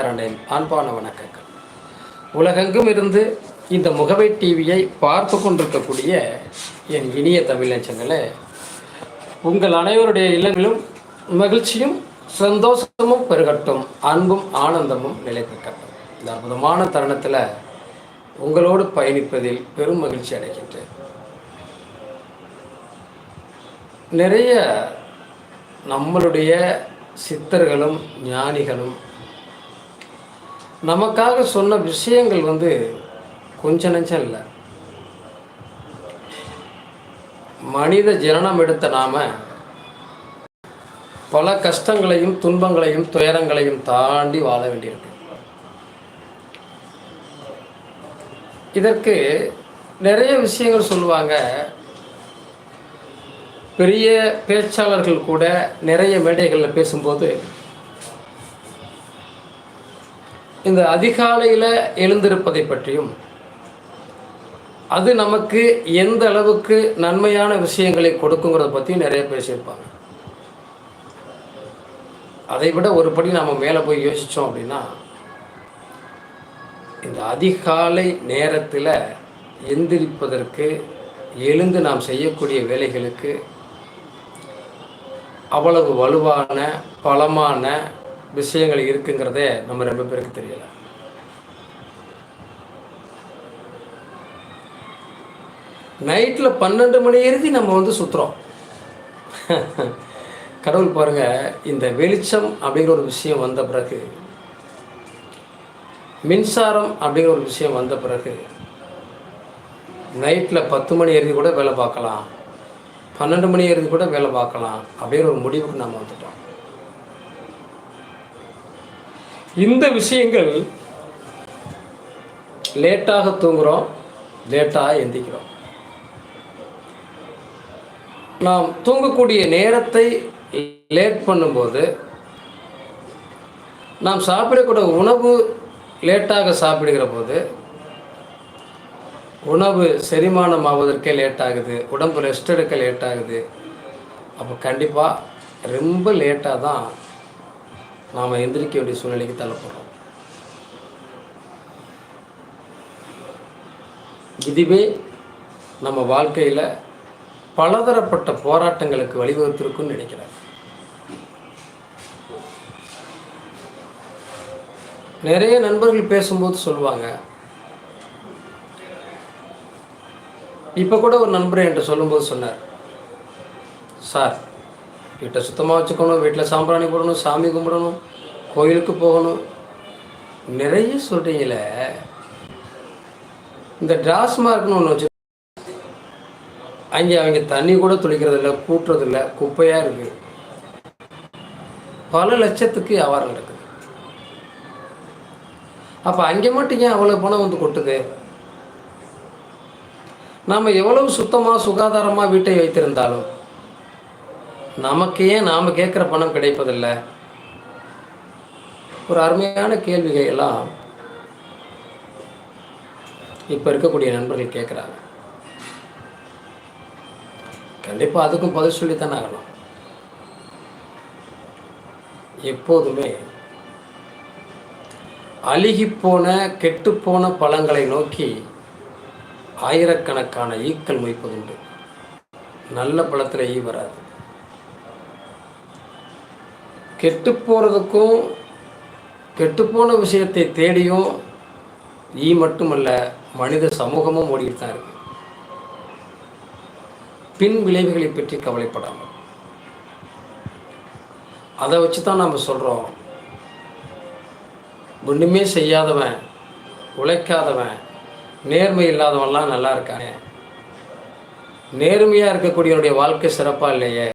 கரண்டேன் அன்பான வணக்கங்கள். உலகெங்கும் இருந்து இந்த முகவை டிவியை பார்த்து கொண்டிருக்கக்கூடிய என் இனிய தமிழ் நெஞ்சங்களே, உங்கள் அனைவருடைய இல்லங்களிலும் மகிழ்ச்சியும் சந்தோஷமும் பெருகட்டும், அன்பும் ஆனந்தமும் நிலைத்திருக்கட்டும். இந்த அற்புதமான தருணத்தில் உங்களோடு பயணிப்பதில் பெரும் மகிழ்ச்சி அடைகின்றேன். நிறைய நம்மளுடைய சித்தர்களும் ஞானிகளும் நமக்காக சொன்ன விஷயங்கள் கொஞ்ச நஞ்சம் இல்லை. மனித ஜனனம் எடுத்த நாம பல கஷ்டங்களையும் துன்பங்களையும் துயரங்களையும் தாண்டி வாழ வேண்டியிருக்கு. இதற்கு நிறைய விஷயங்கள் சொல்லுவாங்க. பெரிய பேச்சாளர்கள் கூட நிறைய மேடைகளில் பேசும்போது இந்த அதிகாலையில் எழுந்திருப்பதை பற்றியும் அது நமக்கு எந்த அளவுக்கு நன்மையான விஷயங்களை கொடுக்குங்கிறத பற்றியும் நிறைய பேசியிருப்பாங்க. அதை விட ஒருபடி நாம் மேலே போய் யோசித்தோம் அப்படின்னா, இந்த அதிகாலை நேரத்தில் எந்திரிப்பதற்கு எழுந்து நாம் செய்யக்கூடிய வேலைகளுக்கு அவ்வளவு வலுவான பலமான விஷயங்கள் இருக்குங்கிறதே நம்ம ரொம்ப பேருக்கு தெரியல. நைட்டில் 12 மணி எழுதி நம்ம சுற்றுறோம். கடவுள் பாருங்க, இந்த வெளிச்சம் அப்படிங்கிற ஒரு விஷயம் வந்த பிறகு, மின்சாரம் அப்படிங்கிற ஒரு விஷயம் வந்த பிறகு நைட்டில் 10 மணி எழுதி கூட வேலை பார்க்கலாம், 12 மணி எழுதி கூட வேலை பார்க்கலாம் அப்படிங்கிற ஒரு முடிவுக்கு நம்ம வந்துட்டோம். இந்த விஷயங்கள் லேட்டாக தூங்குகிறோம், லேட்டாக எந்திக்கிறோம். நாம் தூங்கக்கூடிய நேரத்தை லேட் பண்ணும்போது நாம் சாப்பிடக்கூடிய உணவு லேட்டாக சாப்பிடுகிற போது உணவு செரிமானம் ஆவதற்கே லேட் ஆகுது, உடம்பு ரெஸ்ட் எடுக்க லேட் ஆகுது. அப்போ கண்டிப்பாக ரொம்ப லேட்டாக தான் நாம் எந்திரிக்க வேண்டிய சூழ்நிலைக்கு தள்ளப்படுறோம். இதுவே நம்ம வாழ்க்கையில் பலதரப்பட்ட போராட்டங்களுக்கு வழிவகுத்திருக்குன்னு நினைக்கிறேன். நிறைய நண்பர்கள் பேசும்போது சொல்லுவாங்க. இப்போ கூட ஒரு நண்பர் என்கிட்ட சொல்லும்போது சொன்னார், சார் வீட்டை சுத்தமாக வச்சுக்கணும், வீட்டில் சாம்பிராணி போடணும், சாமி கும்பிடணும், கோயிலுக்கு போகணும், நிறைய சொல்கிறீங்களே, இந்த டாஸ்மார்க்னு ஒன்று வச்சு அவங்க தண்ணி கூட துளிக்கிறதில்ல, கூட்டுறதில்ல, குப்பையாக இருக்குது. பல லட்சத்துக்கு வியாபாரம் நடக்குது. அப்போ அங்கே மட்டும் ஏன் அவ்வளோ பணம் கொட்டுது? நாம் எவ்வளவு சுத்தமாக சுகாதாரமாக வீட்டை வைத்திருந்தாலும் நமக்கு ஏன் நாம் கேட்குற பணம் கிடைப்பதில்லை? ஒரு அருமையான கேள்விகள் எல்லாம் இப்போ இருக்கக்கூடிய நண்பர்கள் கேட்குறாங்க. கண்டிப்பாக அதுக்கும் பதில் சொல்லித்தானே ஆகணும். எப்போதுமே அழுகிப்போன கெட்டுப்போன பழங்களை நோக்கி ஆயிரக்கணக்கான ஈக்கள் மொய்ப்பதுண்டு. நல்ல பழத்தில் ஈ வராது. கெட்டுப்போகிறதுக்கும் கெட்டுப்போன விஷயத்தை தேடியும் ஈ மட்டுமல்ல, மனித சமூகமும் ஓடிட்டு தான் இருக்கு. பின் விளைவுகளை பற்றி கவலைப்படாமல் அதை வச்சு தான் நம்ம சொல்கிறோம், ஒன்றுமே செய்யாதவன், உழைக்காதவன், நேர்மை இல்லாதவன்லாம் நல்லா இருக்கானே, நேர்மையாக இருக்கக்கூடியவனுடைய வாழ்க்கை சிறப்பாக இல்லையே,